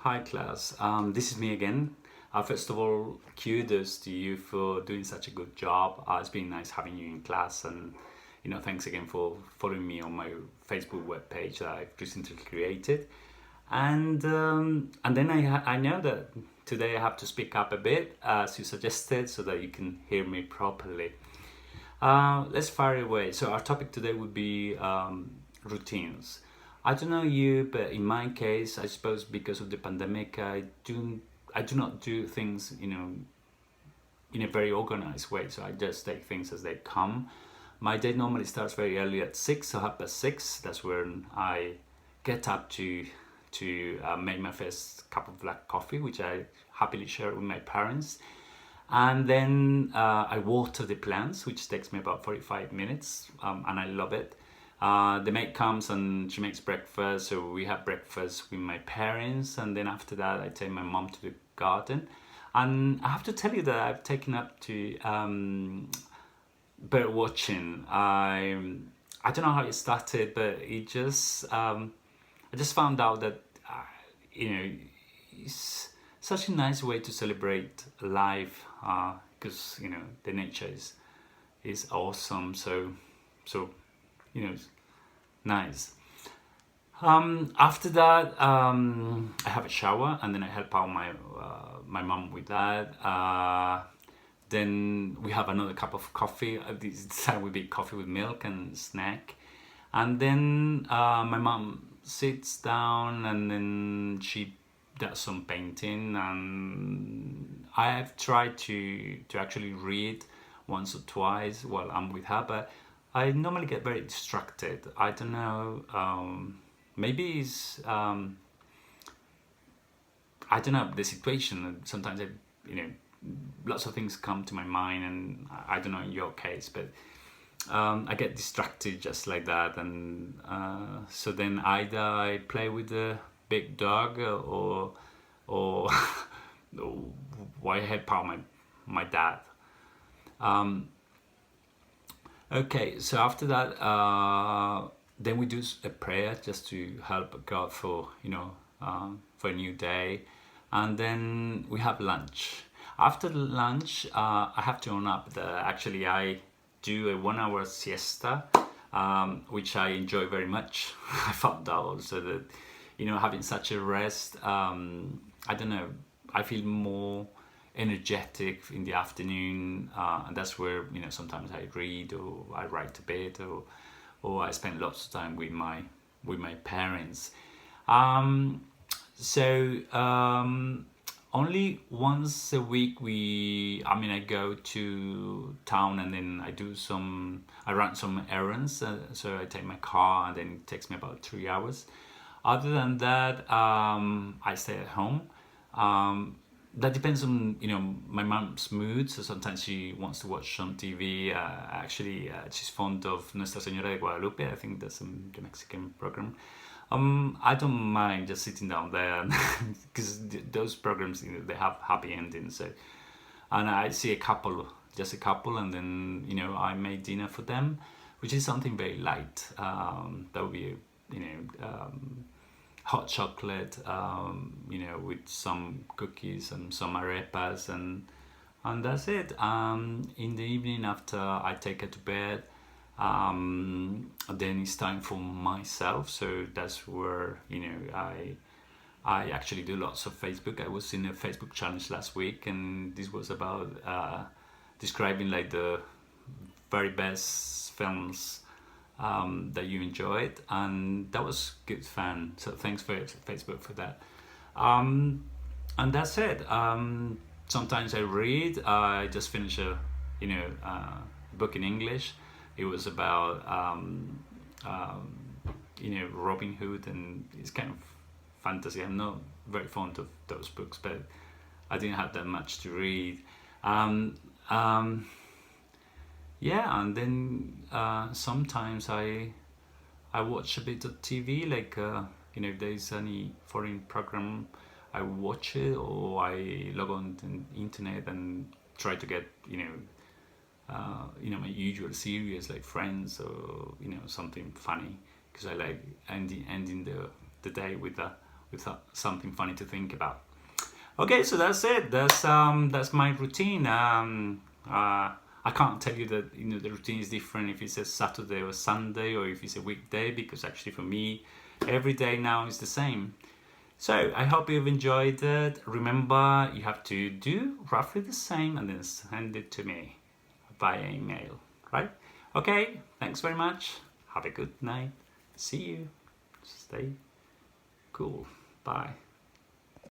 Hi class, this is me again. First of all, kudos to you for doing such a good job. It's been nice having you in class, and thanks again for following me on my Facebook webpage that I've recently created. And then I know that today I have to speak up a bit, as you suggested, so that you can hear me properly. Let's fire away. So our topic today would be routines. I don't know you, but in my case, I suppose because of the pandemic, I do not do things in a very organized way. So I just take things as they come. My day normally starts very early at 6, so 6:30. That's when I get up to make my first cup of black coffee, which I happily share with my parents. And then I water the plants, which takes me about 45 minutes, and I love it. The maid comes and she makes breakfast, so we have breakfast with my parents, and then after that, I take my mom to the garden. And I have to tell you that I've taken up to bird watching. I don't know how it started, but I just found out that you know it's such a nice way to celebrate life because the nature is awesome. So it's nice. After that, I have a shower and then I help out my mom with that. Then we have another cup of coffee. This time would be coffee with milk and snack. And then my mom sits down and then she does some painting. And I have tried to actually read once or twice while I'm with her, but I normally get very distracted. I don't know. Maybe it's I don't know the situation. Sometimes lots of things come to my mind, and I don't know in your case, but I get distracted just like that, and so then either I play with the big dog or or I help out my dad. Um, okay, so after that, then we do a prayer just to help God for a new day, and then we have lunch. After lunch, I have to own up that actually I do a 1 hour siesta, which I enjoy very much. I found out also that having such a rest, I don't know, I feel more energetic in the afternoon, and that's where sometimes I read or I write a bit, or I spend lots of time with my parents. Um, so only once a week I go to town and then I run some errands. So I take my car and then it takes me about 3 hours. Other than that, I stay at home. Um, that depends on my mom's mood. So sometimes she wants to watch some TV. Actually, she's fond of Nuestra Señora de Guadalupe. I think that's the Mexican program. I don't mind just sitting down there because those programs they have happy endings. So, and I see just a couple, and then I made dinner for them, which is something very light. That would be hot chocolate, with some cookies and some arepas, and that's it. In the evening after I take her to bed, then it's time for myself. So that's where I actually do lots of Facebook. I was in a Facebook challenge last week, and this was about describing like the very best films that you enjoyed, and that was good fun. So thanks for Facebook for that. Um, and that's it. Sometimes I read. I just finished a book in English. It was about Robin Hood, and it's kind of fantasy. I'm not very fond of those books, but I didn't have that much to read. Um, um, yeah, and then sometimes I watch a bit of TV, like if there's any foreign program, I watch it, or I log on to the internet and try to get my usual series like Friends, or something funny, because I like ending the day with something funny to think about. Okay, so that's it. That's my routine. I can't tell you that the routine is different if it's a Saturday or Sunday or if it's a weekday, because actually for me, every day now is the same. So I hope you've enjoyed it. Remember, you have to do roughly the same and then send it to me via email, right? Okay, thanks very much. Have a good night. See you. Stay cool. Bye.